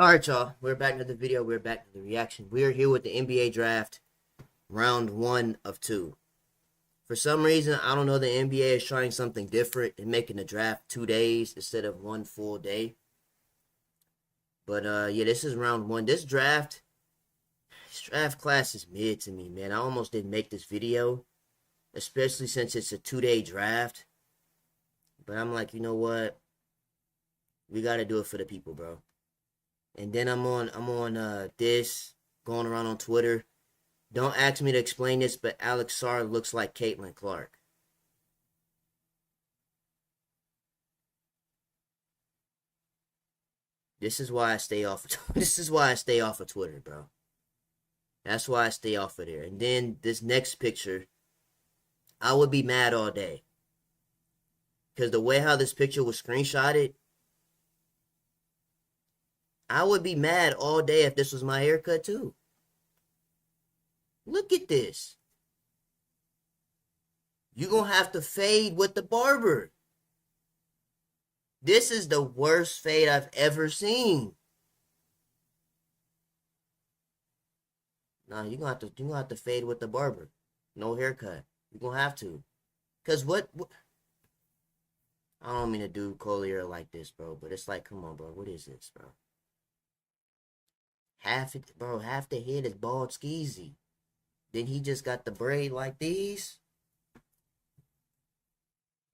Alright, y'all. We're back to the video. We're back to the reaction. We're here with the NBA draft, round 1 of 2. For some reason, I don't know, the NBA is trying something different and making the draft 2 days instead of 1 full day. But, yeah, this is round 1. This draft class is mid to me, man. I almost didn't make this video, especially since it's a 2-day draft. But I'm like, you know what? We got to do it for the people, bro. And then I'm on this, going around on Twitter. Don't ask me to explain this, but Alex Sarr looks like Caitlin Clark. This is why I stay off. This is why I stay off of Twitter, bro. That's why I stay off of there. And then this next picture, I would be mad all day, because the way how this picture was screenshotted, I would be mad all day if this was my haircut too. Look at this. You're going to have to fade with the barber. This is the worst fade I've ever seen. Nah, you're going to have to fade with the barber. No haircut. You're going to have to. Because what I don't mean to do Collier like this, bro, but it's like, come on, bro. What is this, bro? Half the head is bald skeezy. Then he just got the braid like these.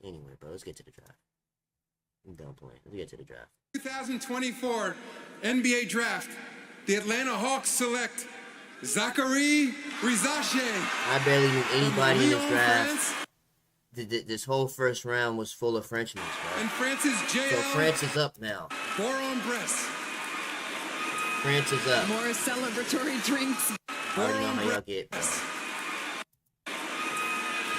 Anyway, bro, let's get to the draft. I'm done playing. Let's get to the draft. 2024 NBA Draft. The Atlanta Hawks select Zachary Rizache. I barely knew anybody in this draft. This whole first round was full of Frenchmen, bro. And Francis J.L. So France is up now. Boron-Bress. France is up. More celebratory drinks. I already know how y'all get, bro.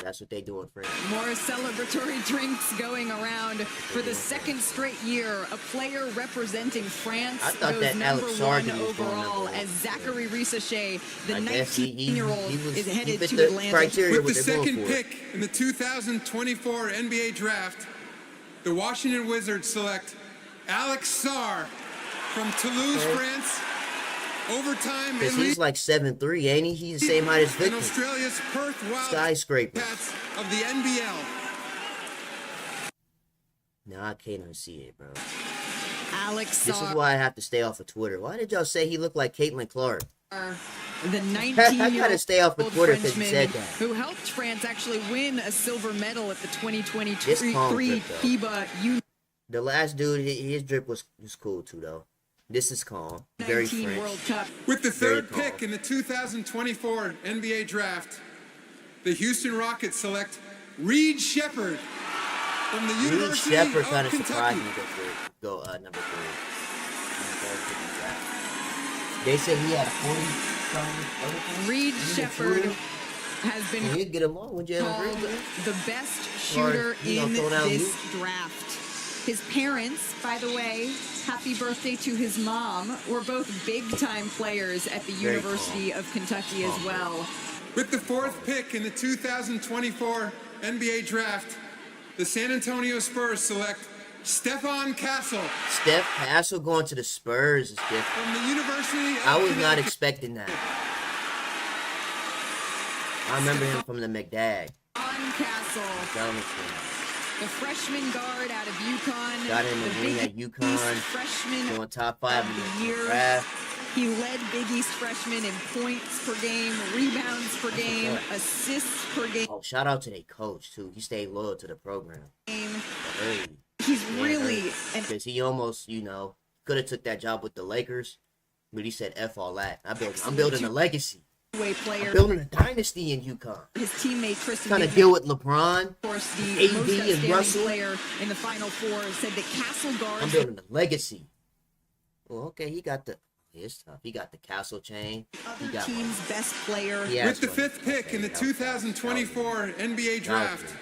That's what they do in France. More celebratory drinks going around for the second straight year. A player representing France goes number 1 overall as Zachary Rizache, the 19-year-old, is headed to Atlanta. With the second pick in the 2024 NBA Draft, the Washington Wizards select Alex Sarr from Toulouse, France. Overtime, because he's like 7'3", ain't he? He's the same height as Victor. Australia's Perth Wild skyscraper of the NBL. No, I can't unsee it, bro. Alex Sarr. This is why I have to stay off of Twitter. Why did y'all say he looked like Caitlin Clark? The 19-year-old I gotta stay off of Twitter because he said that. Who helped France actually win a silver medal at the 2023 FIBA. The last dude, his drip was cool too, though. This is calm. Very French. World Cup. With the third pick in the 2024 NBA Draft, the Houston Rockets select Reed Sheppard from the University of Kentucky. Kind of surprised me to go number 3. They said he had 40. Reed Sheppard has been he'd get along with Jalen Green, the best shooter in this draft. His parents, by the way, happy birthday to his mom, were both big-time players at the University of Kentucky as well. With the fourth pick in the 2024 NBA Draft, the San Antonio Spurs select Stephon Castle. Steph Castle going to the Spurs is different. From the University of I was not expecting that. I remember him from the McDag. Stephon Castle. The freshman guard out of UConn. Got him a ring at UConn. Freshman going top 5 of the year. Draft. He led Big East freshmen in points per game, rebounds per game, assists per game. Oh, shout out to their coach too. He stayed loyal to the program. He's really, because he almost, could have took that job with the Lakers, but he said F all that. I'm building a legacy. Player. I'm building a dynasty in UConn. His teammate Tristan trying to deal with LeBron, of course, the AD, and Russell. Player in the Final Four said that Castle guards. I'm building a legacy. Well, okay, he got the. It's tough. He got the Castle chain. Other team's best player. With the fifth pick in the 2024 NBA Draft,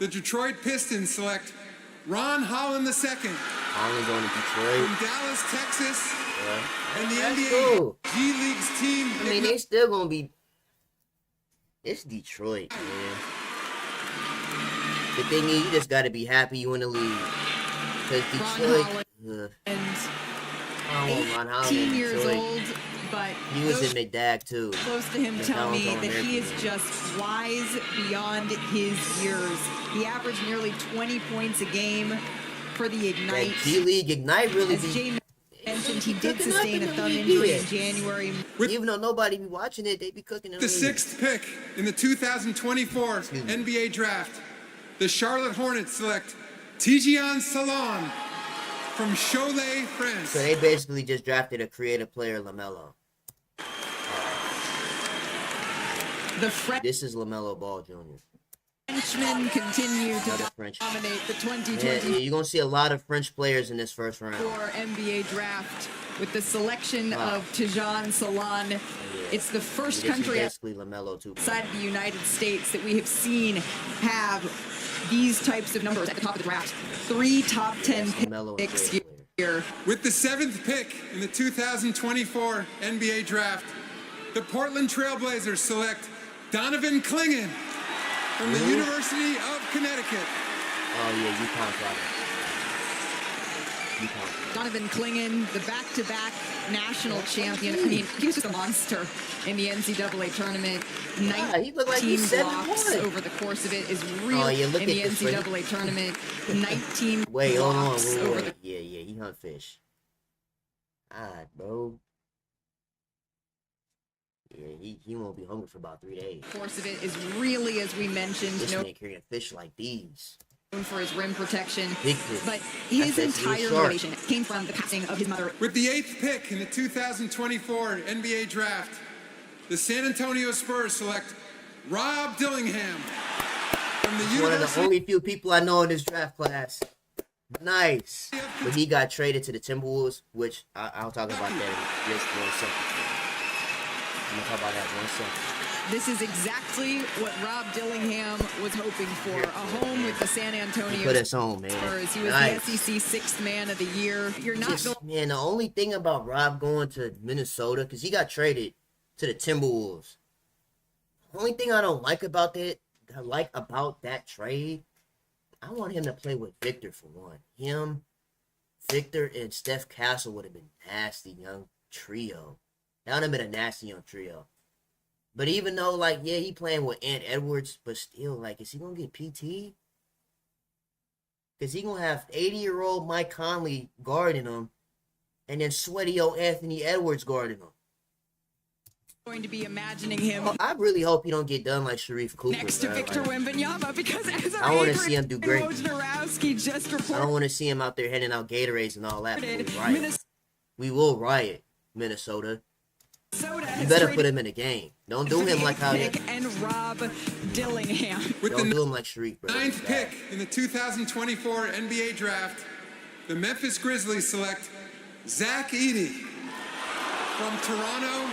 the Detroit Pistons select Ron Holland II. Holland going to Detroit. From Dallas, Texas. And the That's NBA cool. G League's team. I mean, they still gonna be. It's Detroit, man. The thing is, you just gotta be happy you in the league. Because Detroit. And 19 years old, but he was in McDag too. Close to him tell me that he is just wise beyond his years. He averaged nearly 20 points a game for the Ignite. That G-League Ignite really As Jay mentioned, he did sustain a thumb injury in January. Even though nobody be watching it, they be cooking it. The 6th pick in the 2024 NBA Draft, the Charlotte Hornets select Tijian Salon from Cholet, France. So they basically just drafted a creative player, LaMelo. This is LaMelo Ball Jr. Frenchmen continue to dominate the 2020. Yeah, you're going to see a lot of French players in this first round. For NBA Draft with the selection of Tijan Salon. It's the first country outside of the United States that we have seen have these types of numbers at the top of the draft. 3 top 10 picks here. With the 7th pick in the 2024 NBA Draft, the Portland Trailblazers select Donovan Clingan from the University of Connecticut. Oh yeah, UConn product. Donovan Clingan, the back-to-back national champion. I mean, he was just a monster in the NCAA tournament. 19 blocks over the course of it is real in the NCAA tournament. 19 blocks over the... Yeah, he hunt fish. God, bro. Yeah, he won't be hungry for about 3 days. The course of it is really, as we mentioned, this man carrying fish like these. For his rim protection, but his entire motivation came from the passing of his mother. With the 8th pick in the 2024 NBA Draft, the San Antonio Spurs select Rob Dillingham from the University. One of the only few people I know in this draft class. Nice, but he got traded to the Timberwolves, which I'll talk about that in just 1 second. I'm gonna talk about that in 1 second. This is exactly what Rob Dillingham was hoping for. A home with the San Antonio put us home, man. Spurs. He was the SEC 6th man of the year. You're not man, the only thing about Rob going to Minnesota, because he got traded to the Timberwolves. The only thing I don't like about that trade, I want him to play with Victor for one. Him, Victor, and Steph Castle would have been nasty young trio. That would have been a nasty young trio. But even though, he playing with Ant Edwards, but still, is he going to get PT? Because he going to have 80-year-old Mike Conley guarding him, and then sweaty old Anthony Edwards guarding him. Going to be imagining him. I really hope he don't get done like Sharif Cooper. Next to Victor Wembanyama, because as I want to see him do great. Just I don't want to see him out there handing out Gatorades and all that. We will riot, Minnesota. You better put him in the game. Don't do him like how and Rob Dillingham. Don't do him like Sharif, bro. 9th pick in the 2024 NBA Draft, the Memphis Grizzlies select Zach Edey from Toronto.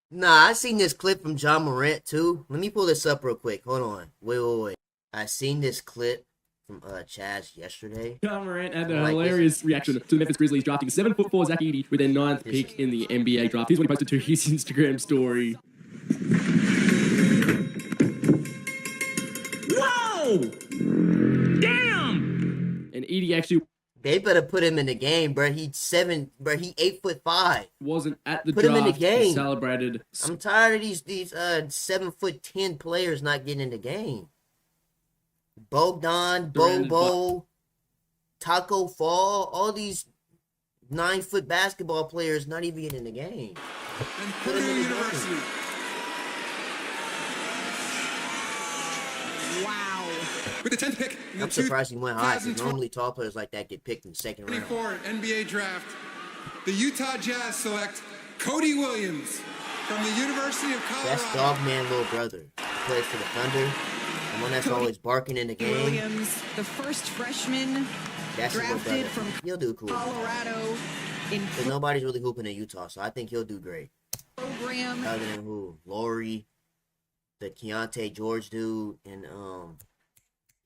Nah, I seen this clip from John Morant too. Let me pull this up real quick. Hold on. Wait. I seen this clip from Chaz yesterday. John Morant had a hilarious reaction to the Memphis Grizzlies drafting 7'4" Zach Edey with their 9th pick in the NBA draft. Here's what he posted to his Instagram story. Whoa! Damn! And Edey actually... They better put him in the game, bro. He 8'5". Wasn't at the put draft. Him in the game. Celebrated. I'm tired of these 7'10" players not getting in the game. Bogdan, Bobo, Taco Fall, all these 9-foot basketball players not even getting in the game. And Purdue University. Wow. With the 10th pick. I'm surprised he went high, because normally tall players like that get picked in the second round. 24 NBA Draft. The Utah Jazz select Cody Williams from the University of Colorado. That's Dogman little brother. He plays for the Thunder. The one that's always barking in the game. Williams, the first freshman drafted from he'll do cool. Colorado. Because nobody's really hooping in Utah, so I think he'll do great. Program. Other than who? Laurie, the Keontae George dude, and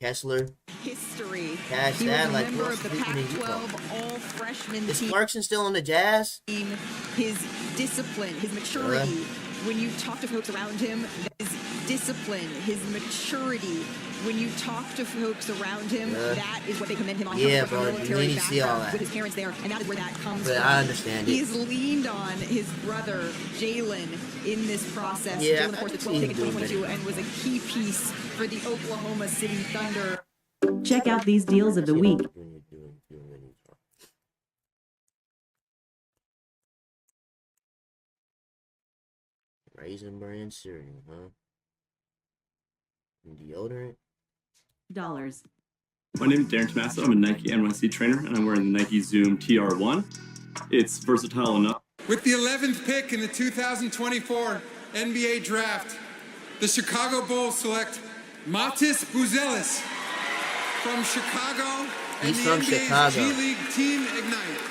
Kessler. History. Cash he that, was a member of the Pac-12 all-freshman Is team. Clarkson still on the Jazz? His discipline, his maturity. When you talk to folks around him, his discipline, his maturity. When you talk to folks around him, that is what they commend him on. Yeah, bro, you see all that. With his parents there, and that is where that comes from. I understand it. He's leaned on his brother, Jalen, in this process. Yeah, Jalen, of course, the 12th pick in 2022, and was a key piece for the Oklahoma City Thunder. Check out these deals of the week. Raisin Bran cereal, huh? And deodorant? Dollars. My name is Darren Tommaso. I'm a Nike NYC trainer, and I'm wearing the Nike Zoom TR1. It's versatile enough. With the 11th pick in the 2024 NBA Draft, the Chicago Bulls select Matis Buzelis from Chicago and He's the from NBA's Chicago. G League Team Ignite.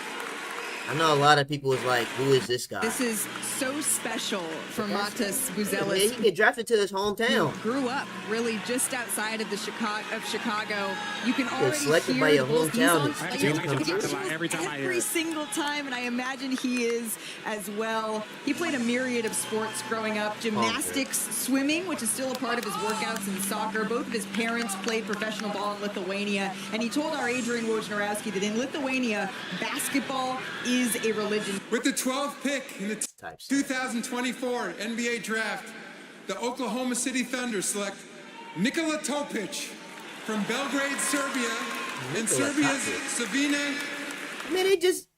I know a lot of people was like, who is this guy? This is so special for Matis Buzelis. Yeah, he get drafted to his hometown. He grew up really just outside of the Chicago. You can already selected hear by your the Bulls' hometown. every single time, and I imagine he is as well. He played a myriad of sports growing up: gymnastics, swimming, which is still a part of his workouts, and soccer. Both of his parents played professional ball in Lithuania, and he told our HoodieDre0 that in Lithuania, basketball is a religion. With the 12th pick in the 2024 NBA Draft, the Oklahoma City Thunder select Nikola Topic from Belgrade, Serbia, and Serbia's Savina. I mean, it just...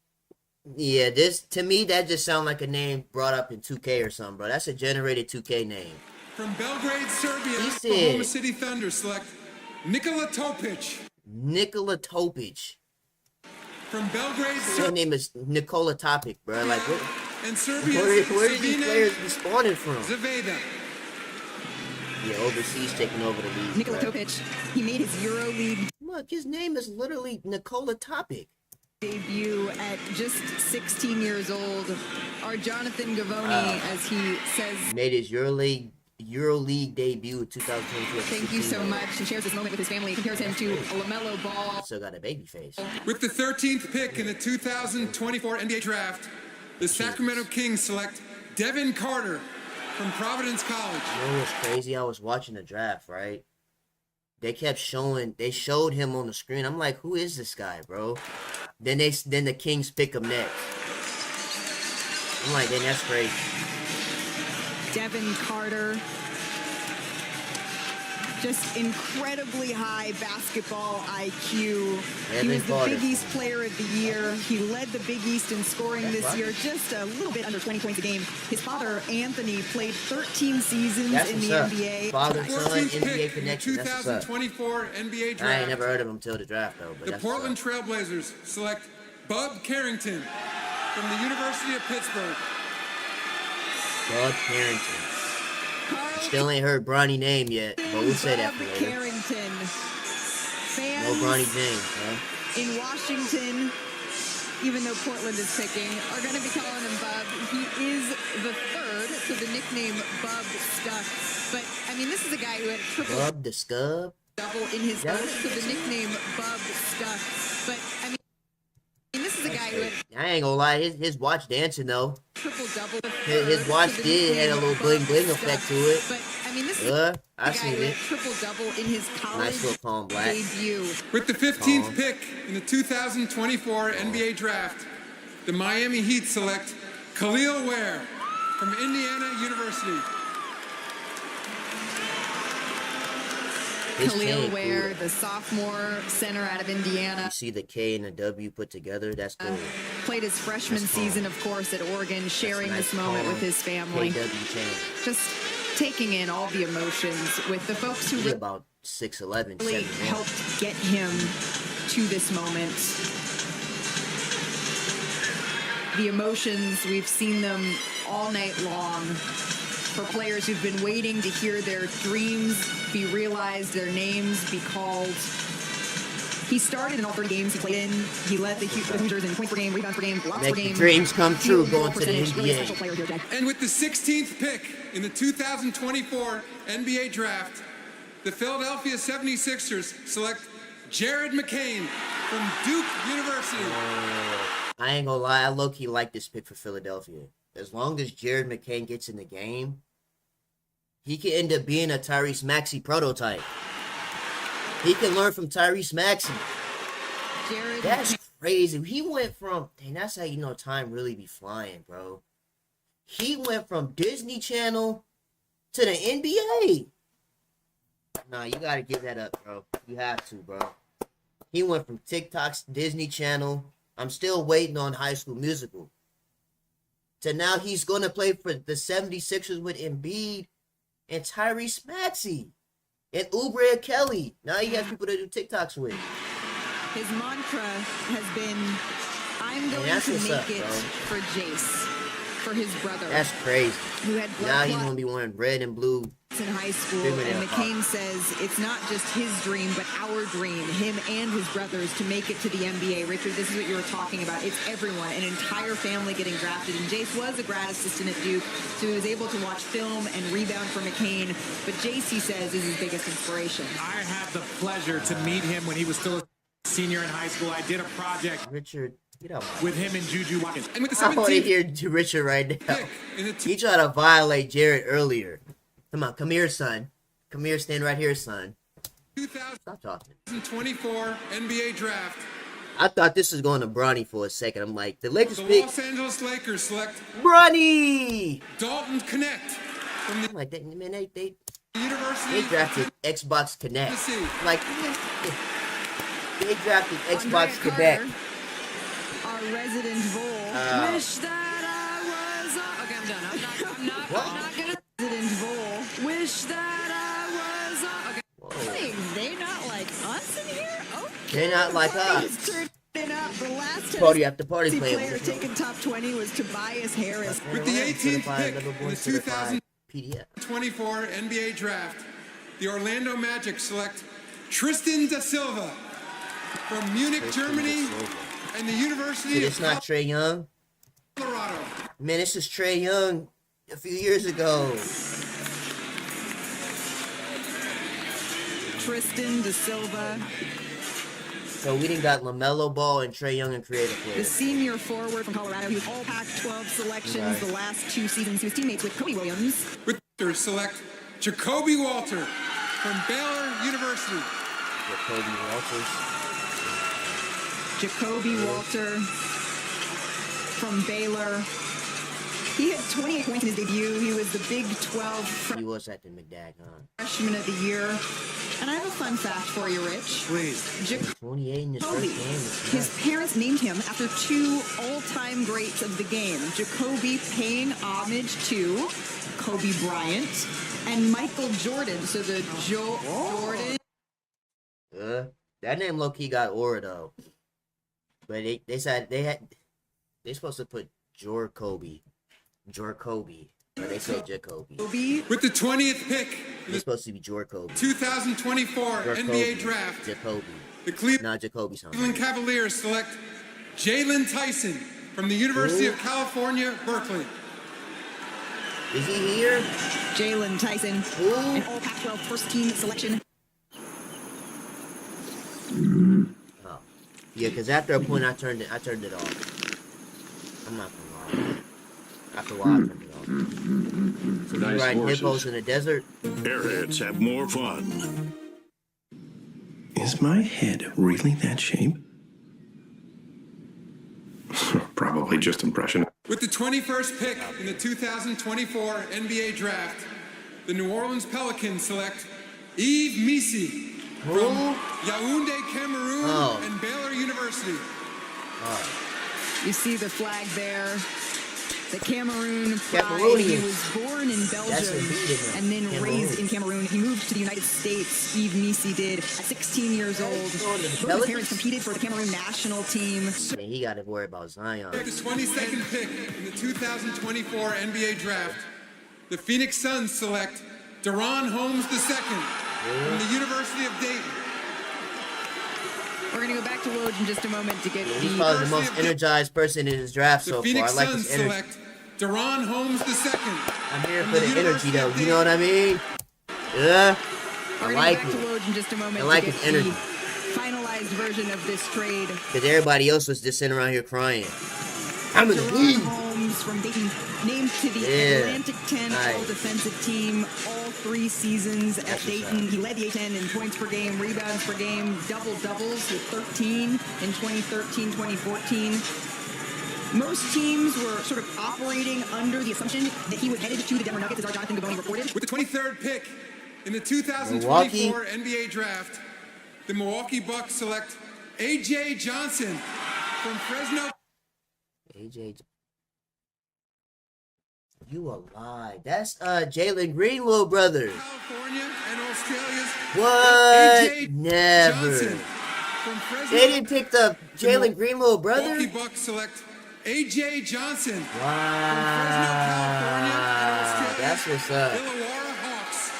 Yeah, this, to me, that just sounds like a name brought up in 2K or something, bro. That's a generated 2K name. From Belgrade, Serbia, He Oklahoma said- City Thunder select Nikola Topic. Nikola Topic. From Belgrade, His Serbia, name is Nikola Topic, bro. Like, and Serbia's where did these Savina players be spawning from? Zaveda. Yeah, overseas taking over the league. Nikola bro. Topic, he made his EuroLeague Look, his name is literally Nikola Topic. debut at just 16 years old. Our Jonathan Gavoni, as he says, Made his EuroLeague debut in 2022. thank you so much, and shares this moment with his family. He compares him to a LaMelo Ball. Still got a baby face. With the 13th pick in the 2024 NBA Draft, the Sacramento Kings select Devin Carter from Providence College. You know what's crazy? I was watching the draft, right? They showed him on the screen. I'm like, who is this guy, bro? Then the Kings pick him next. I'm like, then that's crazy. Devin Carter, just incredibly high basketball IQ. He was the Big East Player of the Year. He led the Big East in scoring this year, just a little bit under 20 points a game. His father, Anthony, played 13 seasons in the NBA. Father, son, 14th NBA pick in the connection. That's what's up. 2024 NBA I ain't Draft, never heard of him till the draft, though. But the that's Portland what's up. Trailblazers select Bub Carrington from the University of Pittsburgh. Bud Carrington. Carl Still ain't heard Bronny name yet, but we'll say that for Bub later. Carrington. No Fans Bronny James, huh? in Washington, even though Portland is picking, are going to be calling him Bub. He is the third to the nickname Bub Stuck. But, I mean, this is a guy who had a triple Bub the Scub. double in his birth to the nickname Bub Stuck. But, I mean, this is a guy who had I ain't gonna lie, his watch dancing though. triple double. His watch did had a little bling bling effect to it. But, I mean, this is I a guy seen who had it. triple double in his college Nice little palm black. debut. With the 15th pick in the 2024 NBA Draft, the Miami Heat select Khalil Ware from Indiana University. His Khalil cane, Ware, cool. the sophomore center out of Indiana. You see the K and the W put together. That's cool. Played his freshman That's calm. season, of course, at Oregon, sharing Nice this moment calm with his family. KW chain. Just taking in all the emotions with the folks who He really about 6'11", 7'1". helped get him to this moment. The emotions, we've seen them all night long. For players who've been waiting to hear their dreams be realized, their names be called. He started in all 30 games he played in. He led the Hoosiers in points per game, rebounds per game, blocks per Make game. the dreams come true Field going goal to the percentage. Really a special NBA. player here, Jack. And with the 16th pick in the 2024 NBA Draft, the Philadelphia 76ers select Jared McCain from Duke University. I ain't gonna lie, I low-key like this pick for Philadelphia. As long as Jared McCain gets in the game, He could end up being a Tyrese Maxey prototype. He can learn from Tyrese Maxey. Jared, That's crazy. He went from, dang, that's how you know time really be flying, bro. He went from Disney Channel to the NBA. Nah, you gotta give that up, bro. You have to, bro. He went from TikTok's Disney Channel. I'm still waiting on High School Musical. To now he's gonna play for the 76ers with Embiid and Tyrese Maxey and Oubre Kelly. Now he has people to do TikToks with. his mantra has been, I'm going to make it for Jace, for his brother. That's crazy. Who had now he's gonna be wearing red and blue in high school, and McCain says it's not just his dream, but our dream, him and his brothers, to make it to the NBA. Richard, this is what you were talking about. It's everyone, an entire family getting drafted. And Jace was a grad assistant at Duke, so he was able to watch film and rebound for McCain. But Jace, he says, is his biggest inspiration. I had the pleasure to meet him when he was still a senior in high school. I did a project Richard, with him and Juju Watkins. And with the I want to 17th hear Richard right now. pick He tried to violate Jared earlier. Come on, come here, son. Come here, stand right here, son. Stop talking. 2024 NBA Draft, I thought this was going to Bronny for a second. I'm like, the Lakers the pick Los Angeles Lakers select Bronny. Dalton Connect from the I'm like, man, they University drafted of Xbox Connect. Tennessee. Like, they drafted Xbox Andrea Connect. Carter, our resident Vole. Wish that I was. Okay, I'm done. I'm not gonna. Resident Vole. Wish that I was. Okay. Whoa. They not like us in here? Okay. They're not like Party's us. turning up. The last Party after party Tennessee player. player taken top 20 was Tobias Harris. With the 18th pick in the PDF. 2024 NBA Draft, the Orlando Magic select Tristan da Silva from Munich, Germany, and the University It's of not Trae Young. Colorado. Man, this is Trae Young a few years ago. Tristan da Silva, So we didn't got LaMelo Ball and Trae Young and creative the players. senior forward from Colorado. He was all Pac-12 selections Right. the last 2 seasons. He was teammates with Kobe Williams. With their select Jacoby Walter from Baylor University. Kobe Walters. Jacoby Walter from Baylor. He had 28 points in his debut. He was the Big 12 He was at the McDag, huh? freshman of the year. And I have a fun fact for you, Rich. Please. 28 in his Jacoby. first game. It's His nuts. parents named him after 2 all-time greats of the game. Jacoby paying homage to Kobe Bryant and Michael Jordan. So the Jordan. That name low-key got aura, though. But they said they're supposed to put Jorkobe. But they say Jacoby. With the 20th pick in It's the supposed to be Jorkobe. 2024 NBA Draft, Jacoby. the Cleveland Not Jacoby's home. Cavaliers select Jalen Tyson from the University of California, Berkeley. Is he here? Jalen Tyson, Who? an all Pac-12 first-team selection. Oh. Yeah, because after a point, I turned it off. I'm not gonna lie. After a while, I turned it off. So you riding hippos in the desert? Airheads have more fun. Is my head really that shape? Probably just impression. With the 21st pick in the 2024 NBA Draft, the New Orleans Pelicans select Yves Missi from Yaoundé, Cameroon, and Baylor University. You see the flag there. The Cameroon pride. He was born in Belgium and then raised in Cameroon. He moved to the United States. Yves Missi did at 16 years old. Both his parents competed for the Cameroon national team. Man, he got to worry about Zion. With the 22nd pick in the 2024 NBA Draft, the Phoenix Suns select Deron Holmes II from the University of Dayton. We're going to go back to Woj in just a moment to get He's probably the most energized person in his draft The so far. Phoenix I like Suns his energy. select Deron Holmes II. I'm here for the energy, though. You know what I mean? Yeah. I like We're going to go back it. to Woj in just a moment I like to get his energy. the finalized version of this trade. Because everybody else was just sitting around here crying. I'm in the Deron league. Holmes from Dayton, named to the Yeah. Atlantic 10 Nice. All-Defensive Team, All 3 seasons at Dayton. He led the A-10 in points per game, rebounds per game, double-doubles with 13 in 2013, 2014. Most teams were sort of operating under the assumption that he was headed to the Denver Nuggets, as our Jonathan Gaboni reported. With the 23rd pick in the 2024 NBA Draft, the Milwaukee Bucks select A.J. Johnson from Fresno. A.J. You alive. That's Jalen Green, little brother. California and Australia's what? A.J. Never. Johnson from Fresno. They didn't pick the Jalen Green, little brother? Milwaukee Bucks select A.J. Johnson wow. from Fresno, California and Australia's That's what's up. Illawarra Hawks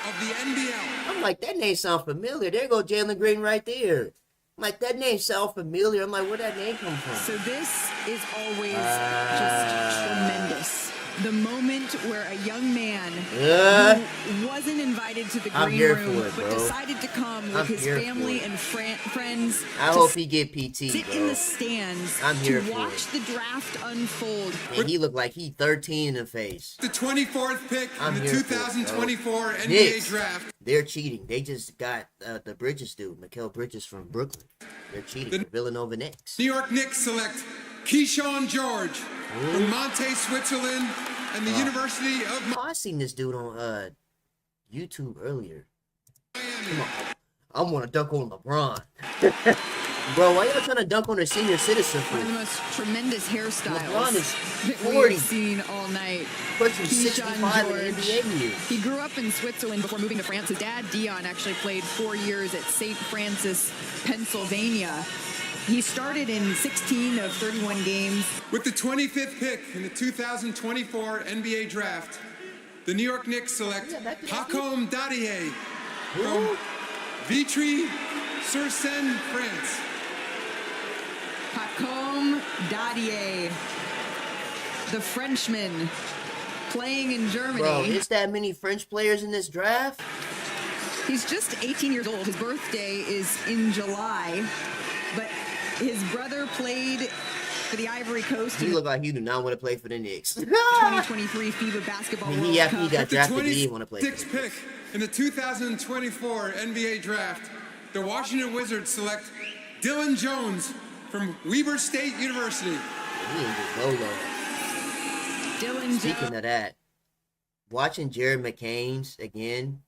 of the NBL. I'm like, that name sounds familiar. There go Jalen Green right there. I'm like, that name sounds familiar. I'm like, where'd that name come from? So this is always just tremendous. The moment where a young man who wasn't invited to the green room, but decided to come with his family and friends. I hope he get PT, sit in the stands to watch the draft unfold. And he looked like he 13 in the face. The 24th pick in the 2024 NBA Draft. They're cheating. They just got the Bridges dude, Mikal Bridges from Brooklyn. They're cheating. The Villanova Knicks. New York Knicks select Keyshawn George from Monte, Switzerland, and the University of I seen this dude on YouTube earlier. Come on. I want to dunk on LeBron. Bro, why y'all trying to dunk on a senior citizen for? One of the most tremendous hairstyles LeBron is 40. We've seen all night. Pushing 65 in the NBA years. He grew up in Switzerland before moving to France. His dad, Dion, actually played 4 years at St. Francis, Pennsylvania. He started in 16 of 31 games. With the 25th pick in the 2024 NBA Draft, the New York Knicks select Hakoum Dadier from Vitry-sur-Seine, France. Hakoum Dadier, the Frenchman, playing in Germany. Bro, is that many French players in this draft? He's just 18 years old. His birthday is in July, but his brother played for the Ivory Coast. He looked like he do not want to play for the Knicks. 2023 FIBA Basketball World Cup. He got drafted, he didn't want to play. Sixth pick in the 2024 NBA Draft, the Washington Wizards select Dylan Jones from Weber State University. He ain't just low. Speaking of that, watching Jared McCain's again,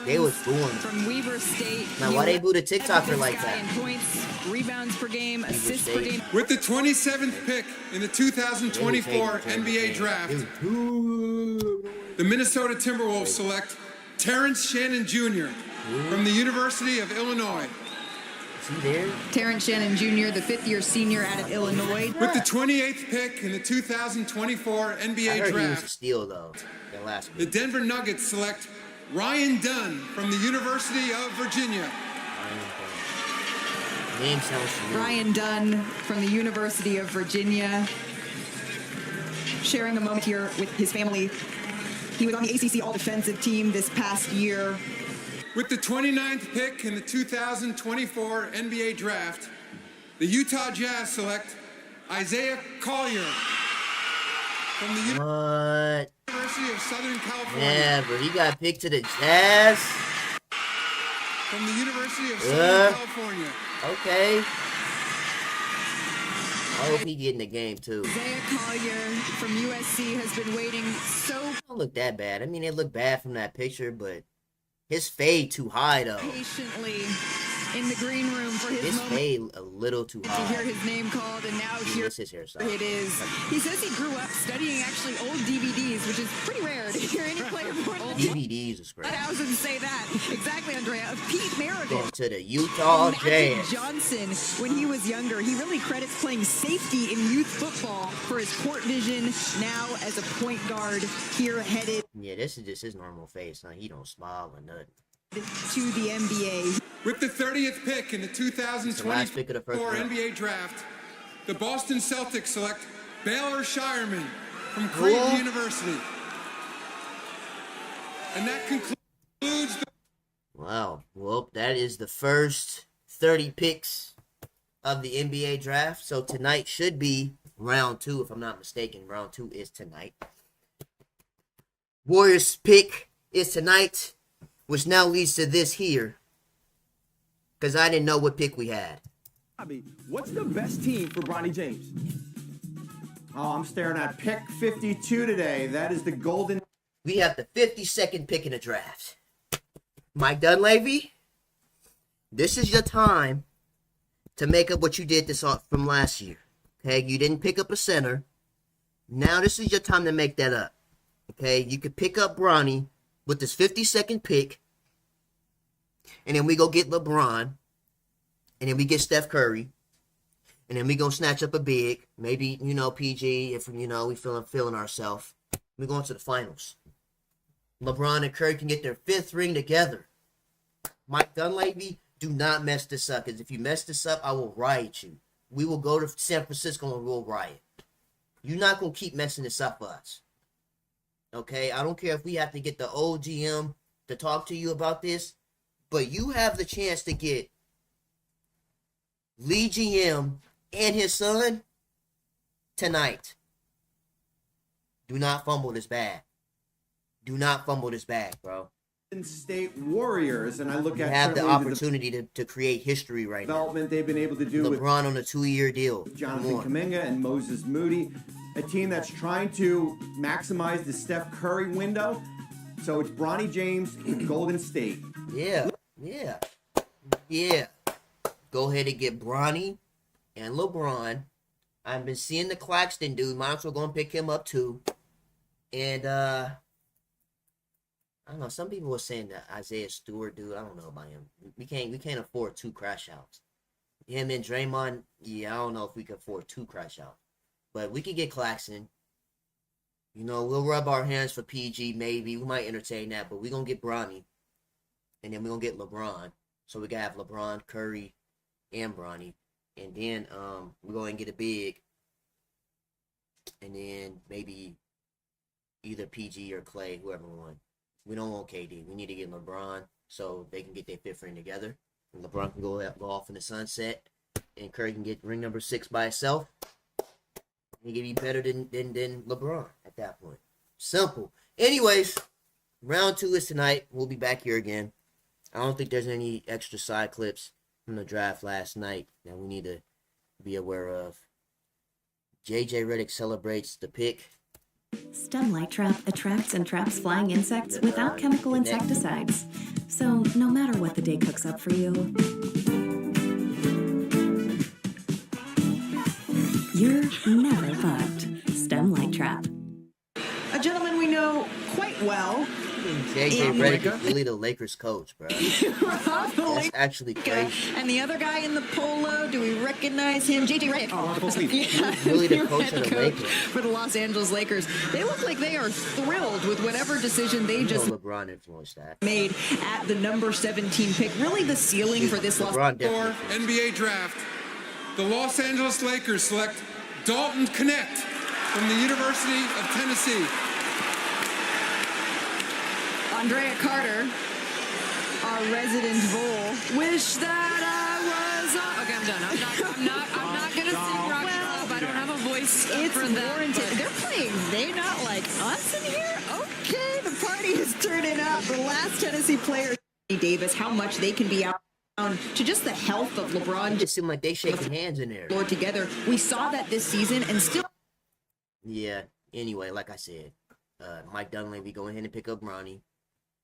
they was booing from Weber State. Now, why they boo the TikToker like that? In points, rebounds per game, assists per game. With the 27th pick in the 2024 NBA Draft, the Minnesota Timberwolves select Terrence Shannon Jr. from the University of Illinois. Is he there? Terrence Shannon Jr., the fifth-year senior out of Illinois. With the 28th pick in the 2024 NBA Draft, he was a steal, though, that last the Denver Nuggets select Ryan Dunn from the University of Virginia. Name sounds familiar. Ryan Dunn from the University of Virginia. Sharing a moment here with his family. He was on the ACC All-Defensive Team this past year. With the 29th pick in the 2024 NBA Draft, the Utah Jazz select Isaiah Collier from the University of Southern California. Never. He got picked to the Jazz. From the University of Southern California. Okay. I hope he get in the game too. Isaiah Collier from USC has been waiting so. Don't look that bad. I mean, it looked bad from that picture, but his fade too high though. Patiently in the green room for his moment. Fade a little too high. To hear his name called, and now here his hairstyle. It is. He says he grew up studying actually old DVDs, which is pretty rare to hear any player born in DVDs is great. Thousands say that. Exactly, Andrea. Of Pete Maravich. Going to the Utah Jazz. Johnson, when he was younger, he really credits playing safety in youth football for his court vision. Now as a point guard, here headed. Yeah, this is just his normal face. Huh? He don't smile or nothing. To the NBA. With the 30th pick in the 2024 NBA Draft, the Boston Celtics select Baylor Shireman from Creighton University. And that concludes the... Wow. Well, that is the first 30 picks of the NBA Draft. So tonight should be round 2, if I'm not mistaken. Round 2 is tonight. Warriors pick is tonight, which now leads to this here. Because I didn't know what pick we had. What's the best team for Bronny James? Oh, I'm staring at pick 52 today. That is the golden. We have the 52nd pick in the draft. Mike Dunleavy, this is your time to make up what you did this from last year. Okay, you didn't pick up a center. Now this is your time to make that up. Okay, you could pick up Bronny with this 52nd pick, and then we go get LeBron, and then we get Steph Curry, and then we gonna snatch up a big, maybe, PG, if, we feeling ourselves. We going to the finals. LeBron and Curry can get their 5th ring together. Mike Dunleavy, do not mess this up, because if you mess this up, I will riot you. We will go to San Francisco and we'll riot. You're not going to keep messing this up for us. Okay? I don't care if we have to get the old GM to talk to you about this, but you have the chance to get Lee GM and his son tonight. Do not fumble this bag. Do not fumble this bag, bro. State Warriors, and I look at have the opportunity to create history right development now. They've been able to do LeBron on a 2-year deal. Jonathan Kuminga and Moses Moody, a team that's trying to maximize the Steph Curry window. So it's Bronny James in Golden State. Yeah. Go ahead and get Bronny and LeBron. I've been seeing the Claxton dude. Might as well go and pick him up too. And I don't know. Some people were saying that Isaiah Stewart dude. I don't know about him. We can't afford 2 crash outs. Him and Draymond. Yeah, I don't know if we can afford 2 crash outs. But we could get Claxton. We'll rub our hands for PG. Maybe we might entertain that. But we're gonna get Bronny, and then we're gonna get LeBron. So we gotta have LeBron, Curry, and Bronny, and then we're going to get a big, and then maybe either PG or Clay, whoever won. We don't want KD. We need to get LeBron so they can get their 5th ring together. And LeBron can go off in the sunset. And Curry can get ring number 6 by itself. He can be better than LeBron at that point. Simple. Anyways, round 2 is tonight. We'll be back here again. I don't think there's any extra side clips from the draft last night that we need to be aware of. JJ Redick celebrates the pick. Stem light trap attracts and traps flying insects without chemical insecticides. So no matter what the day cooks up for you, you're never fucked. Stem light trap. A gentleman we know quite well. JJ Redick is really the Lakers coach, bro. That's actually crazy. And the other guy in the polo, do we recognize him? JJ Redick. He's really the coach of the Lakers. For the Los Angeles Lakers. They look like they are thrilled with whatever decision they just LeBron influenced that. Made at the number 17 pick. Really the ceiling for this NBA draft. The Los Angeles Lakers select Dalton Knecht from the University of Tennessee. Andrea Carter, our resident Vole. Wish that I was. Okay, I'm done. I'm not gonna sing rock club. I don't have a voice for that. Warranted. They're playing They Not Like Us in here. Okay, the party is turning up. The last Tennessee player, Davis, how much they can be out to just the health of LeBron. It just seemed like they shaking hands in there. Together, we saw that this season, and still. Yeah. Anyway, like I said, Mike Dunleavy go ahead and pick up Bronny.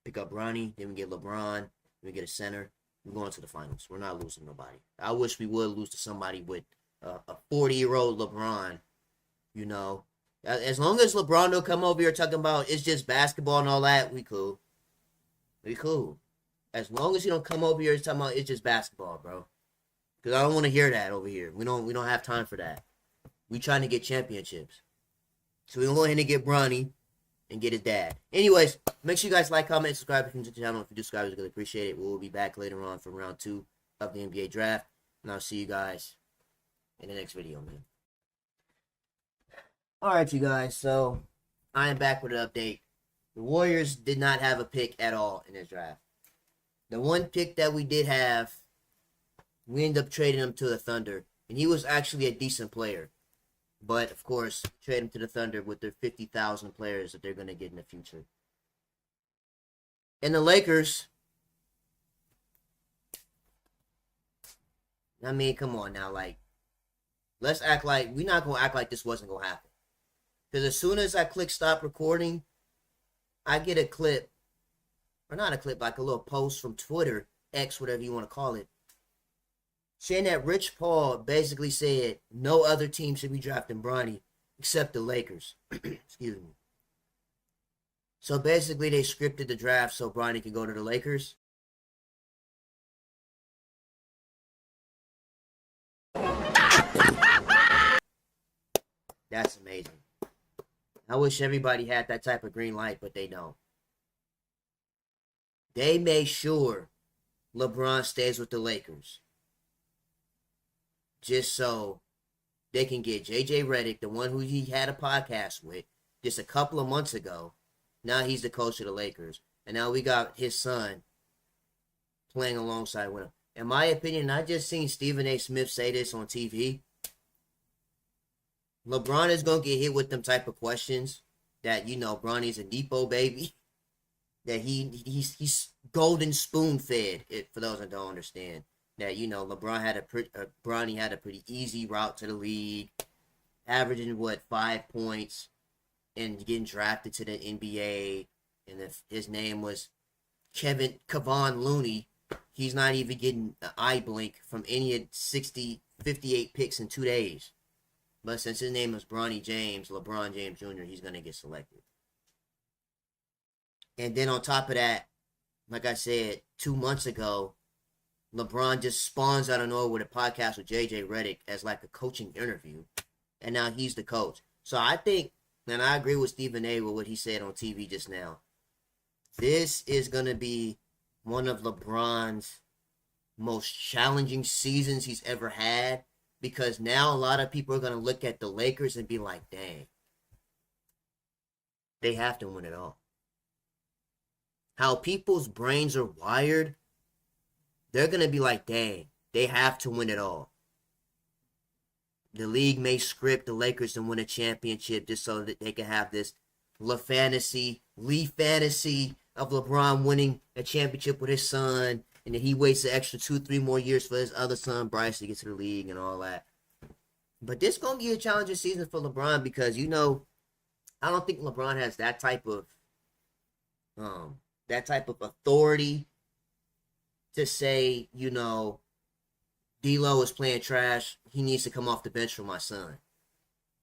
Then we get LeBron, then we get a center. We're going to the finals. We're not losing nobody. I wish we would lose to somebody with a 40-year-old LeBron, As long as LeBron don't come over here talking about it's just basketball and all that, we cool. As long as he don't come over here talking about it's just basketball, bro. Because I don't want to hear that over here. We don't have time for that. We trying to get championships. So we're going to go ahead and get Bronny and get his dad. Anyways, make sure you guys like, comment, subscribe to the channel. If you do subscribe, we really appreciate it. We'll be back later on for round 2 of the NBA draft. And I'll see you guys in the next video, man. Alright, you guys. So, I am back with an update. The Warriors did not have a pick at all in this draft. The one pick that we did have, we ended up trading him to the Thunder. And he was actually a decent player. But, of course, trade him to the Thunder with their 50,000 players that they're going to get in the future. And the Lakers, I mean, come on now. Like, let's act like, we're not going to act like this wasn't going to happen. Because as soon as I click stop recording, I get a clip, or not a clip, like a little post from Twitter, X, whatever you want to call it, saying that Rich Paul basically said no other team should be drafting Bronny except the Lakers. Excuse me. So basically they scripted the draft so Bronny could go to the Lakers. That's amazing. I wish everybody had that type of green light, but they don't. They made sure LeBron stays with the Lakers just so they can get JJ Redick, the one who he had a podcast with just a couple of months ago. Now he's the coach of the Lakers. And now we got his son playing alongside with him. In my opinion, I just seen Stephen A. Smith say this on TV. LeBron is going to get hit with them type of questions that, you know, Bronny's a Nepo baby. That he's golden spoon fed, for those that don't understand. That, you know, Bronny had a pretty easy route to the league. Averaging, 5 points. And getting drafted to the NBA. And if his name was Kevon Looney, he's not even getting an eye blink from any of 58 picks in 2 days. But since his name is LeBron James Jr., he's going to get selected. And then on top of that, like I said, 2 months ago, LeBron just spawns out of nowhere with a podcast with JJ Redick as like a coaching interview. And now he's the coach. So I think, and I agree with Stephen A. with what he said on TV just now. This is going to be one of LeBron's most challenging seasons he's ever had. Because now a lot of people are going to look at the Lakers and be like, dang, they have to win it all. How people's brains are wired, they're going to be like, dang, they have to win it all. The league may script the Lakers to win a championship just so that they can have this fantasy of LeBron winning a championship with his son. And then he waits an extra 2-3 more years for his other son, Bryce, to get to the league and all that. But this is going to be a challenging season for LeBron because, you know, I don't think LeBron has that type of authority to say, you know, D'Lo is playing trash. He needs to come off the bench for my son.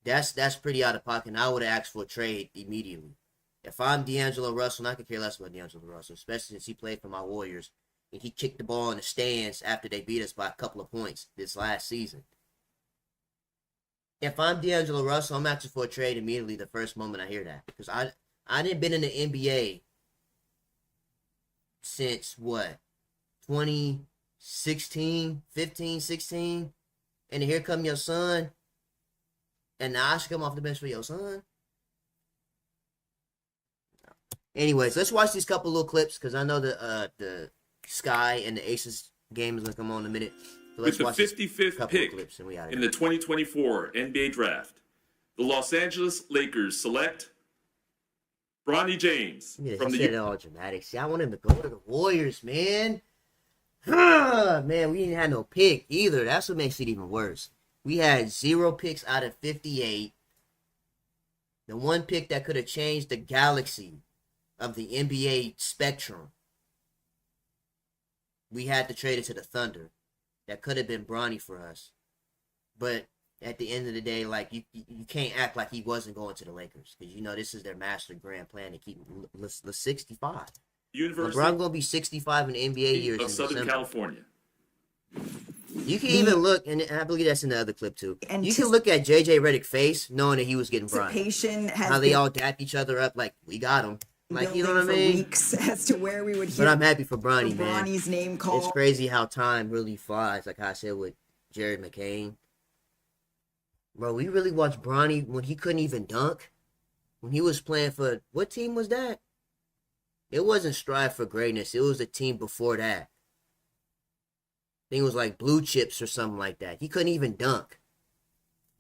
That's pretty out of pocket. And I would have asked for a trade immediately. If I'm D'Angelo Russell, and I could care less about D'Angelo Russell, especially since he played for my Warriors. And he kicked the ball in the stands after they beat us by a couple of points this last season. If I'm D'Angelo Russell, I'm asking for a trade immediately the first moment I hear that. Because I didn't been in the NBA since, 2016, 15, 16? And here come your son, and now I should come off the bench for your son? Anyways, let's watch these couple little clips, because I know the Sky and the Aces game is going to come on in a minute. So With the 55th pick in the 2024 NBA Draft, the Los Angeles Lakers select Bronny James from the... Said it all dramatic. See, I want him to go to the Warriors, man. Man, we didn't have no pick either. That's what makes it even worse. We had 0 picks out of 58. The one pick that could have changed the galaxy of the NBA spectrum. We had to trade it to the Thunder. That could have been Bronny for us. But at the end of the day, like, you can't act like he wasn't going to the Lakers. Because, you know, this is their master grand plan to keep the 65. University LeBron going to be 65 in the NBA years of Southern December. California. You can even look, and I believe that's in the other clip too. You can look at JJ Redick's face, knowing that he was getting Bronny. How they all dap each other up like, we got him. Like, you know what I mean? Weeks as to where we would hear. But I'm happy for Bronny, man. Bronny's name called. It's crazy how time really flies, like I said with Jared McCain. Bro, we really watched Bronny when he couldn't even dunk. When he was playing for, what team was that? It wasn't Strive for Greatness. It was the team before that. I think it was like Blue Chips or something like that. He couldn't even dunk.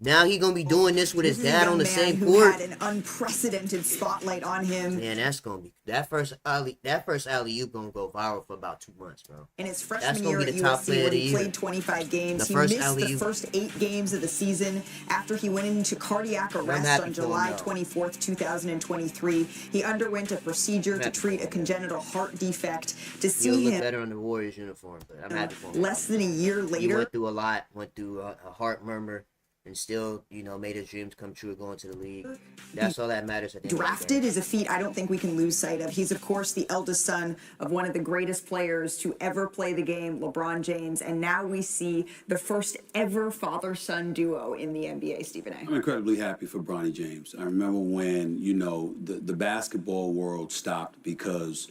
Now he gonna be doing this with his This is a dad young on the man same who court. had an unprecedented spotlight on him. Man, that's gonna be that first alley-oop gonna go viral for about 2 months, bro. In his That's freshman gonna year be at the top player USC, of where the he year. played 25 games, The he first missed the alley-oop. first 8 games of the season after he went into cardiac arrest happy on for him, July though. 24th, 2023. He underwent a procedure to treat a congenital heart defect. To He'll see look him better in the Warriors uniform, but I'm happy for him. less than a year He later, went through a lot, went through a heart murmur, and still, made his dreams come true of going to the league. That's all that matters at the end of the drafted day. is a feat I don't think we can lose sight of. He's, of course, the eldest son of one of the greatest players to ever play the game, LeBron James. And now we see the first ever father-son duo in the NBA, Stephen A. I'm incredibly happy for Bronny James. I remember when, the basketball world stopped because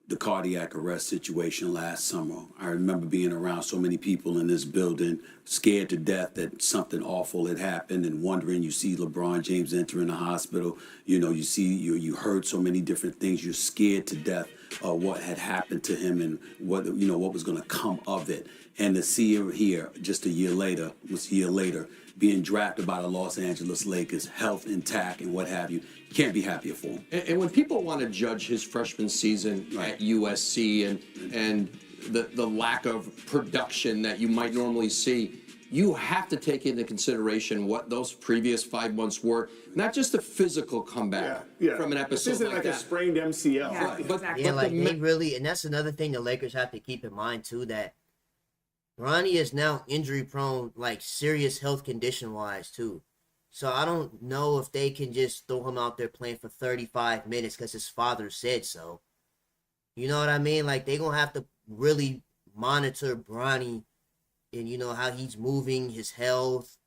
the cardiac arrest situation last summer. I remember being around so many people in this building, scared to death that something awful had happened, and wondering. You see LeBron James entering the hospital. You heard so many different things. You're scared to death of what had happened to him and what was going to come of it. And to see him here just a year later, being drafted by the Los Angeles Lakers, health intact and what have you can't be happier for him. And when people want to judge his freshman season at USC and the lack of production that you might normally see, you have to take into consideration what those previous 5 months were. Not just a physical comeback from an episode This isn't like a sprained MCL. Yeah, exactly. They really, and that's another thing the Lakers have to keep in mind too, that Bronny is now injury prone, like serious health condition wise too. So I don't know if they can just throw him out there playing for 35 minutes because his father said so. You know what I mean? Like, they going to have to really monitor Bronny and, how he's moving, his health.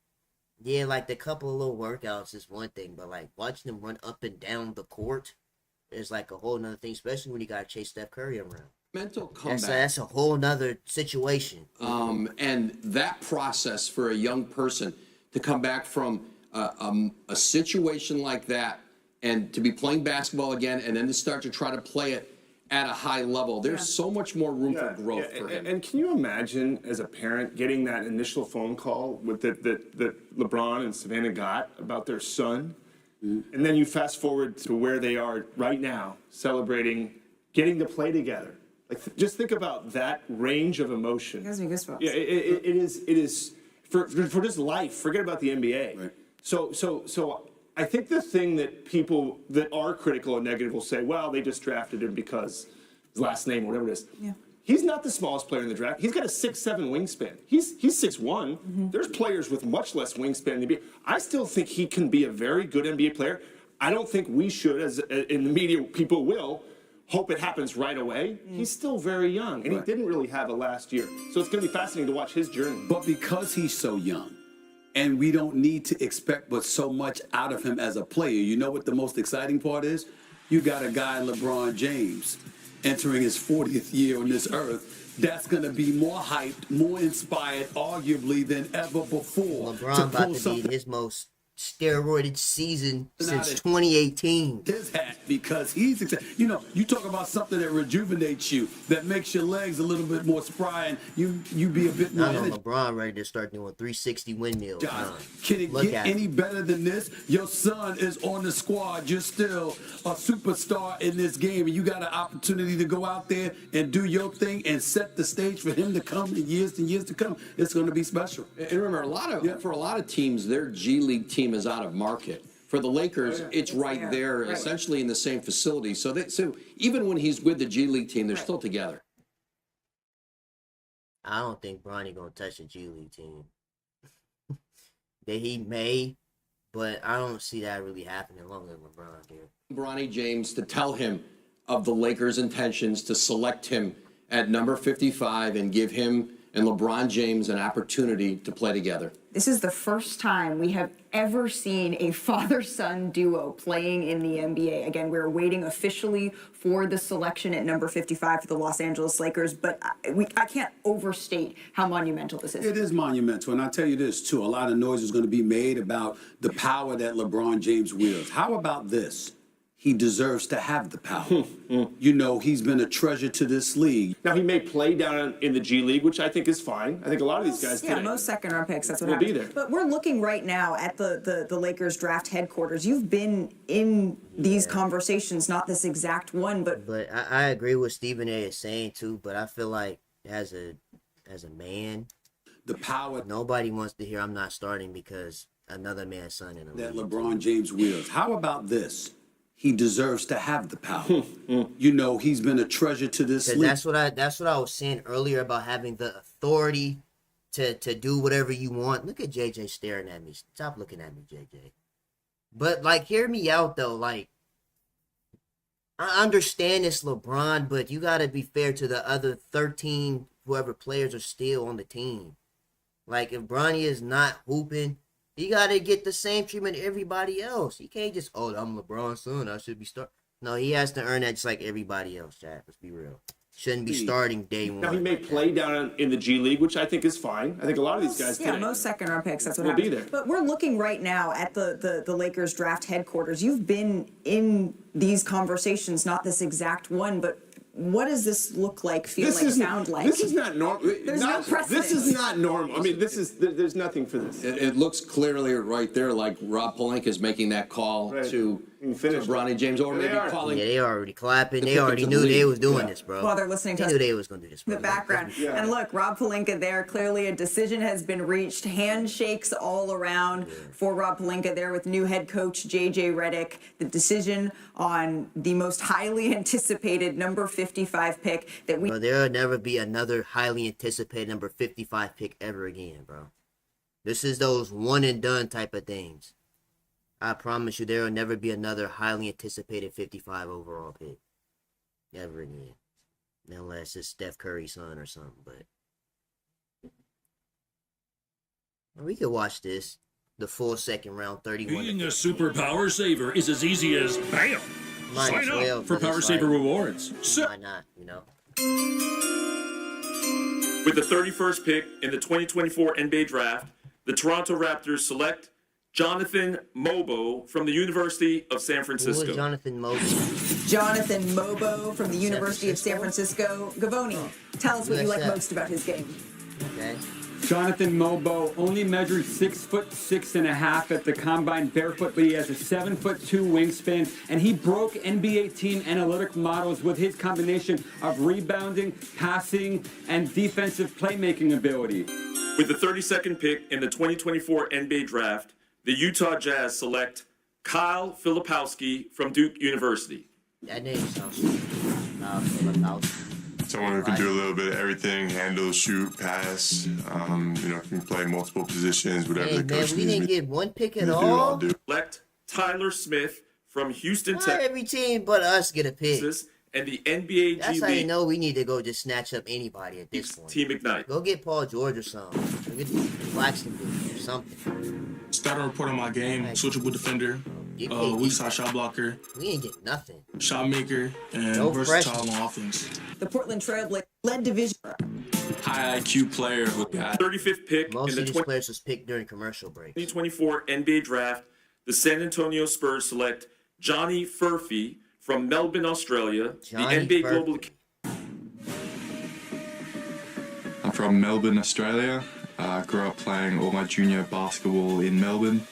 Yeah, like, the couple of little workouts is one thing, but, like, watching him run up and down the court is, like, a whole nother thing, especially when you got to chase Steph Curry around. Mental comeback. That's a whole nother situation. And that process for a young person to come back from a situation like that and to be playing basketball again and then to start to try to play it at a high level, there's so much more room for growth for him. And can you imagine, as a parent, getting that initial phone call with that LeBron and Savannah got about their son? Mm-hmm. And then you fast forward to where they are right now, celebrating getting to play together. Like, just think about that range of emotion. It gives me goosebumps. Yeah, it is for just life. Forget about the NBA. Right. So I think the thing that people that are critical and negative will say, well, they just drafted him because his last name, whatever it is. Yeah. He's not the smallest player in the draft. He's got a 6'7" wingspan. He's 6'1". Mm-hmm. There's players with much less wingspan in the NBA. I still think he can be a very good NBA player. I don't think we should, as in the media, people will hope it happens right away. He's still very young, and he didn't really have a last year. So it's going to be fascinating to watch his journey. But because he's so young, and we don't need to expect but so much out of him as a player, you know what the most exciting part is? You got a guy, LeBron James, entering his 40th year on this earth. That's going to be more hyped, more inspired, arguably, than ever before. LeBron about to be his most steroided season since 2018. His hat, because he's excited. You talk about something that rejuvenates you, that makes your legs a little bit more spry, and you be a bit more. I know LeBron ready to start doing 360 windmills. Can it get any better than this? Your son is on the squad. You're still a superstar in this game, and you got an opportunity to go out there and do your thing and set the stage for him to come in years and years to come. It's going to be special. And remember, for a lot of teams, their G League team is out of market. For the Lakers, it's right there, essentially in the same facility. So even when he's with the G League team, they're still together. I don't think Bronny gonna touch the G League team. That he may, but I don't see that really happening long as LeBron here. Bronny James to tell him of the Lakers' intentions to select him at number 55 and give him and LeBron James an opportunity to play together. This is the first time we have ever seen a father-son duo playing in the NBA. Again, we're waiting officially for the selection at number 55 for the Los Angeles Lakers, but I can't overstate how monumental this is. It is monumental, and I'll tell you this, too. A lot of noise is going to be made about the power that LeBron James wields. How about this? he deserves to have the power. You know, he's been a treasure to this league. Now, he may play down in the G League, which I think is fine. I think a lot of these guys Yeah, most second-round picks, that's what will happens. be there. But we're looking right now at the Lakers draft headquarters. You've been in these conversations, not this exact one, but I agree with Stephen A. is saying too, but I feel like as a man, the power nobody wants to hear I'm not starting because another man's son in the that league. LeBron James wields. How about this? He deserves to have the power. You know, he's been a treasure to this league. That's what I was saying earlier about having the authority to do whatever you want. Look at JJ staring at me. Stop looking at me, JJ. But like, hear me out though. Like, I understand it's LeBron, but you gotta be fair to the other 13 whoever players are still on the team. Like, if Bronny is not hooping, he gotta get the same treatment everybody else. He can't just, oh, I'm LeBron's son, I should be starting. No, he has to earn that just like everybody else, Chad. Let's be real. Shouldn't be starting day one. Now, he may play down in the G League, which I think is fine. I think a lot of these guys yeah, most second-round picks, that's what will happens. be there. But we're looking right now at the Lakers draft headquarters. You've been in these conversations, not this exact one, but what does this look like, sound like? This is not normal. There's no precedent. This is not normal. I mean, there's nothing for this. It looks clearly right there like Rob Pelinka is making that call to Bronny James, or maybe calling. Yeah, they already clapping. They already knew they was doing this, bro. Well, they're listening to They knew they was gonna do this, bro. the background. Yeah. And look, Rob Pelinka there, clearly a decision has been reached. Handshakes all around for Rob Pelinka there with new head coach J.J. Redick. The decision on the most highly anticipated number 55 pick that we... Bro, there'll never be another highly anticipated number 55 pick ever again, bro. This is those one and done type of things. I promise you, there will never be another highly anticipated 55 overall pick ever again. Unless it's Steph Curry's son or something, but we could watch this. The full second round, 31. Being a super power saver is as easy as BAM! Sign up for Power Saver rewards. Why not, you know? With the 31st pick in the 2024 NBA Draft, the Toronto Raptors select Jonathan Mobo from the University of San Francisco. Who is Jonathan Mobo? Jonathan Mobo from the University of San Francisco. Gavoni, tell us what you like most about his game. Okay. Jonathan Mobo only measures 6'6.5" at the combine barefoot, but he has a 7'2" wingspan, and he broke NBA team analytic models with his combination of rebounding, passing, and defensive playmaking ability. With the 32nd pick in the 2024 NBA Draft, the Utah Jazz select Kyle Filipowski from Duke University. That name sounds Filipowski. Someone who can do a little bit of everything, handle, shoot, pass, can play multiple positions, whatever the coach needs. We didn't get one pick at all. all. Select Tyler Smith from Houston, Why Texas. every team but us get a pick? And the NBA That's G how you League know we need to go just snatch up anybody at this point. Team Ignite. Go get Paul George or something. Go get Blackson or something. Starting report on my game, switchable defender, weak side shot blocker. We ain't get nothing. Shot maker, and No versatile pressure. on offense. The Portland Trailblazers led division. High IQ player who got 35th pick Most in the of these players was picked during commercial break. 2024 NBA Draft, the San Antonio Spurs select Johnny Furphy from Melbourne, Australia. Johnny the NBA Furphy. Global. I'm from Melbourne, Australia. I grew up playing all my junior basketball in Melbourne.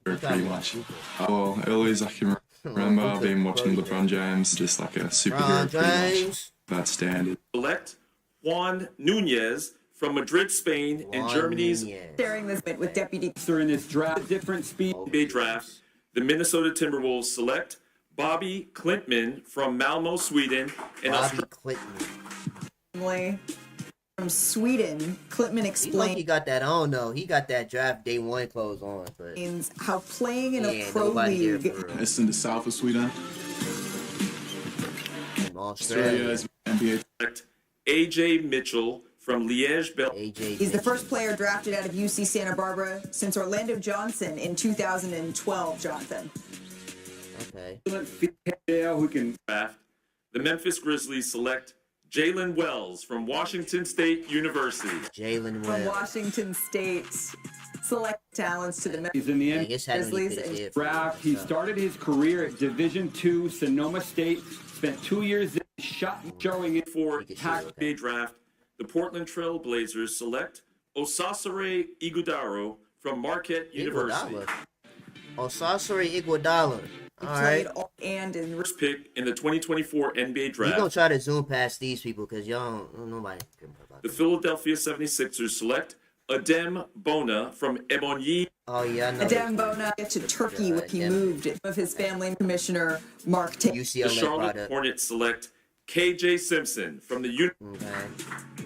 Pretty much. Well, early as I can remember, I've been watching LeBron James, just like a superhero, pretty much. That's standard. Select Juan Nunez from Madrid, Spain, and Germany's Sharing this bit with Deputy. In this draft, different speed. NBA Draft. The Minnesota Timberwolves select Bobby Klintman from Malmo, Sweden, and Family from Sweden. Klintman He explains got that on though. He got that draft day one clothes on, but how playing in a ain't pro nobody here league. for real. It's in the south of Sweden. From Australia. is NBA. Select AJ Mitchell from Liège, Belgium. He's the first player drafted out of UC Santa Barbara since Orlando Johnson in 2012, Jonathan. Okay. Who can Draft. The Memphis Grizzlies select Jalen Wells from Washington State University. Jalen From Washington State. select talents to the He's in the NBA Grizzlies and draft. He started his career at Division II Sonoma State. Spent 2 years there, shot showing it for NBA draft. The Portland Trail Blazers select Osasare Ighodaro from Marquette University. Osasare Ighodaro. All right. And in first pick in the 2024 NBA draft. We're gonna try to zoom past these people because y'all don't nobody. The Philadelphia 76ers select Adem Bona from Ebonyi. Oh yeah, I know. Adem Bona to Turkey when he moved of his family. Commissioner Mark Taylor. The Charlotte Hornets select KJ Simpson from the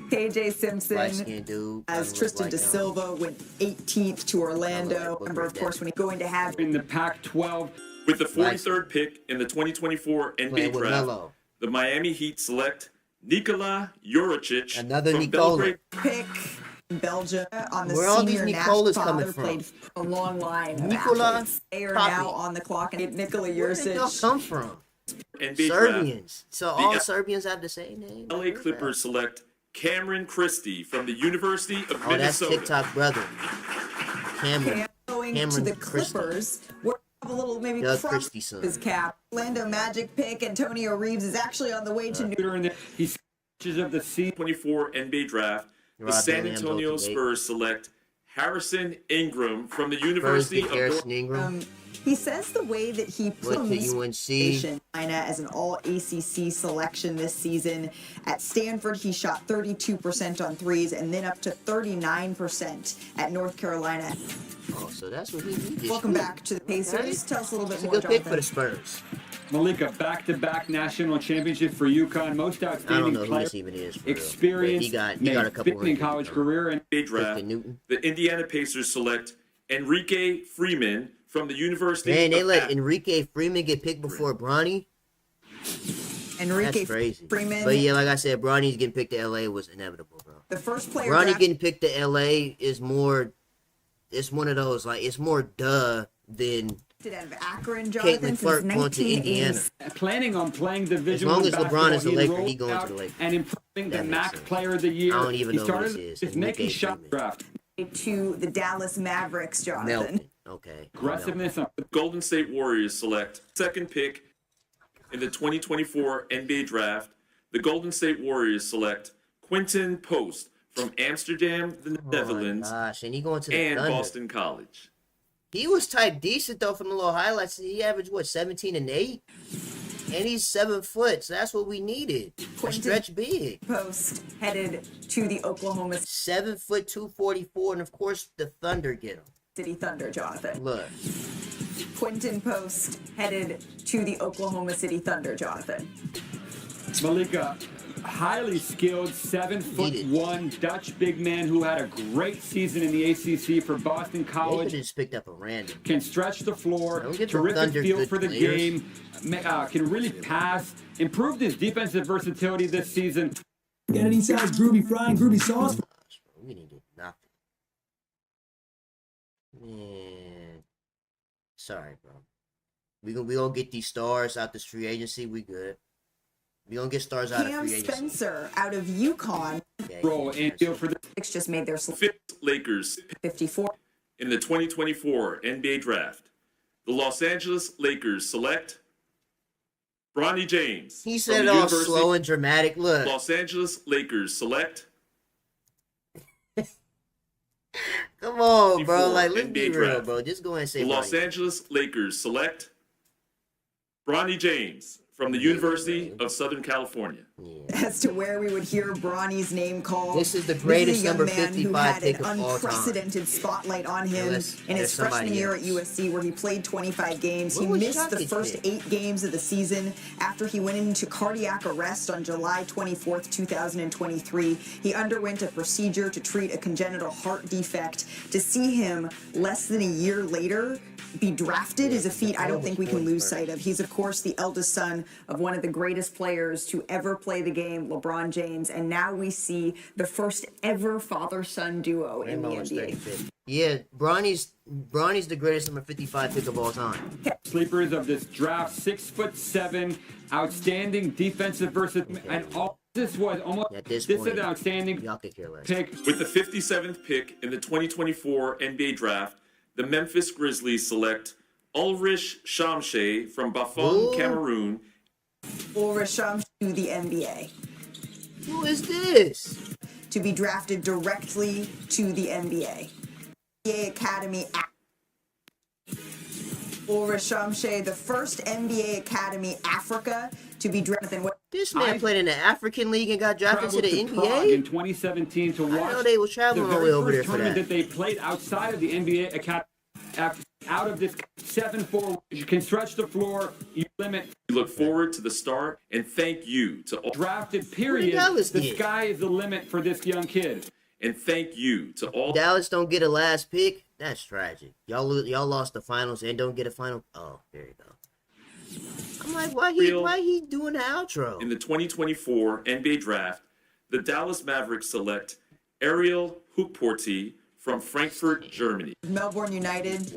KJ Simpson as Tristan Da Silva went 18th to Orlando. Remember, of course, when he's going to have in the Pac-12. With the 43rd pick in the 2024 NBA draft, the Miami Heat select Nikola Juricic. Another from Nikola. Belgrade. Pick Belgium on the Where all senior these national Nicolas father coming from? played a long line of Nikola athletes. They are now on the clock, and Nikola Where did y'all Juricic. come from? NBA Serbians. draft. So all Serbians have the same name. LA Clippers select Cameron Christie from the University of Oh, that's Minnesota. TikTok brother. Cameron. Going Cameron to the Christie. Clippers. We're a little maybe Doug crop Christie, son. his cap. Orlando Magic pick Antonio Reeves is actually on the way to New He sketches of the season 24 NBA draft. The San Antonio Spurs select Harrison Ingram from the University of Harrison Ingram. He says the way that he put Went to UNC. China as an all ACC selection this season. At Stanford, he shot 32% on threes and then up to 39% at North Carolina. Oh, so that's what he needed. Welcome back to the Pacers. Tell us a little bit It's a more, good pick Jonathan. for the Spurs. Malika, back-to-back national championship for UConn. Most I don't outstanding know who player. this even is. For real. Experience. But he got a couple in college career and NBA draft. The Indiana Pacers select Enrique Freeman from the University Man, they of let Enrique Freeman get picked before Bronny. Enrique That's crazy. Freeman. But yeah, like I said, Bronny's getting picked to LA was inevitable, bro. The first player Bronny drafted- getting picked to LA is more. It's one of those like it's more duh than out of Akron, Jonathan, Caitlin Clark going to Indiana. planning on playing Division As long I as LeBron is a basketball. Laker, enrolled he going to out the Lakers. and improving the That makes MAC sense. Player of the Year. I don't even he know who started this is. his Nike shot draft. To the Dallas Mavericks, Jonathan. Melton. Okay. Aggressiveness on Golden State Warriors select second pick in the 2024 NBA draft. The Golden State Warriors select Quinton Post from Amsterdam, the Netherlands, Gosh, and he going to the and Thunder. Boston College. He was type decent though from the little highlights. He averaged what 17 and 8, and he's 7 foot. So that's what we needed. A stretch big. Post headed to the Oklahoma 7 foot 244, and of course the Thunder get him. City Thunder, Jonathan. Look, Quinton Post headed to the Oklahoma City Thunder, Jonathan. Malika, highly skilled 7'1" Dutch big man who had a great season in the ACC for Boston they College. could just picked up a random. Can stretch the floor, Don't get the terrific Thunder feel good for the players. game, can really pass, improved his defensive versatility this season. Got any size groovy frying, groovy sauce? We needed nothing. Man, sorry, bro. We gonna get these stars out this free agency. We good. We gonna get stars out of Cam free agency. Spencer out of UConn. Bro, and feel for the just made their Fifth Lakers 54 in the 2024 NBA draft. The Los Angeles Lakers select Bronny James. He from said the all University- slow and dramatic. Look, Los Angeles Lakers select come on, bro. before Like, let's NBA be real, draft. bro. Just go ahead and say The Los Bronny. Angeles Lakers select Bronny James from the University of Southern California. as to where we would hear Bronny's name called. This is the greatest a young number man 55 who had pick an of all time. unprecedented spotlight on him Unless in there's his freshman somebody year else. at USC, where he played 25 games. What He was missed the Shaka's first pick? 8 games of the season after he went into cardiac arrest on July 24th, 2023. He underwent a procedure to treat a congenital heart defect. To see him less than a year later be drafted is a feat I don't think we can lose sight of. He's, of course, the eldest son of one of the greatest players to ever play the game, LeBron James, and now we see the first ever father-son duo in the NBA. Yeah, Bronny's the greatest number 55 pick of all time. Sleepers of this draft, 6'7", outstanding defensive versatility, and all This was almost this is an outstanding pick. With the 57th pick in the 2024 NBA Draft, the Memphis Grizzlies select Ulrich Shamshe from Bafang, Cameroon. Ulrich Shamshe to the NBA. Who is this? To be drafted directly to the NBA. NBA Academy. Ulrich Shamshe, the first NBA Academy Africa to be drafted. This man played in the African League and got drafted to the NBA in 2017 to watch. I know they were traveling all the way over there for that. That they played outside of the NBA Academy. Out of this 7-4, you can stretch the floor. You limit. We look forward to the start and thank you to all drafted. Period. The sky is the limit for this young kid. And thank you to all. Dallas don't get a last pick. That's tragic. Y'all lost the finals and don't get a final. Oh, there you go. I'm like, why he doing the outro? In the 2024 NBA Draft, the Dallas Mavericks select Ariel Hookporty from Frankfurt, Germany. Melbourne United.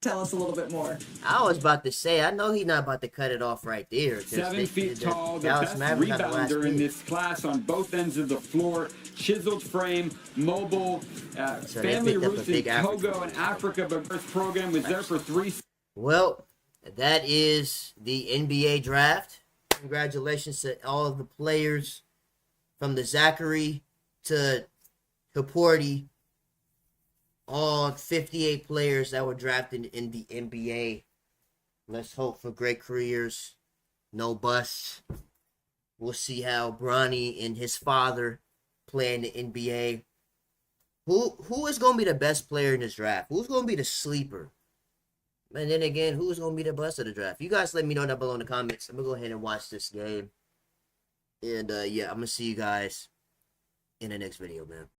Tell us a little bit more. I was about to say, I know he's not about to cut it off right there. 7 feet tall, the best rebounder in this class on both ends of the floor. Chiseled frame, mobile, family roots in Togo and Africa, but first program was there for 3. Well, that is the NBA Draft. Congratulations to all of the players from the Zachary to Kaporti. All 58 players that were drafted in the NBA. Let's hope for great careers. No busts. We'll see how Bronny and his father play in the NBA. Who is going to be the best player in this draft? Who's going to be the sleeper? And then again, who's going to be the bust of the draft? You guys let me know down below in the comments. I'm going to go ahead and watch this game. And yeah, I'm going to see you guys in the next video, man.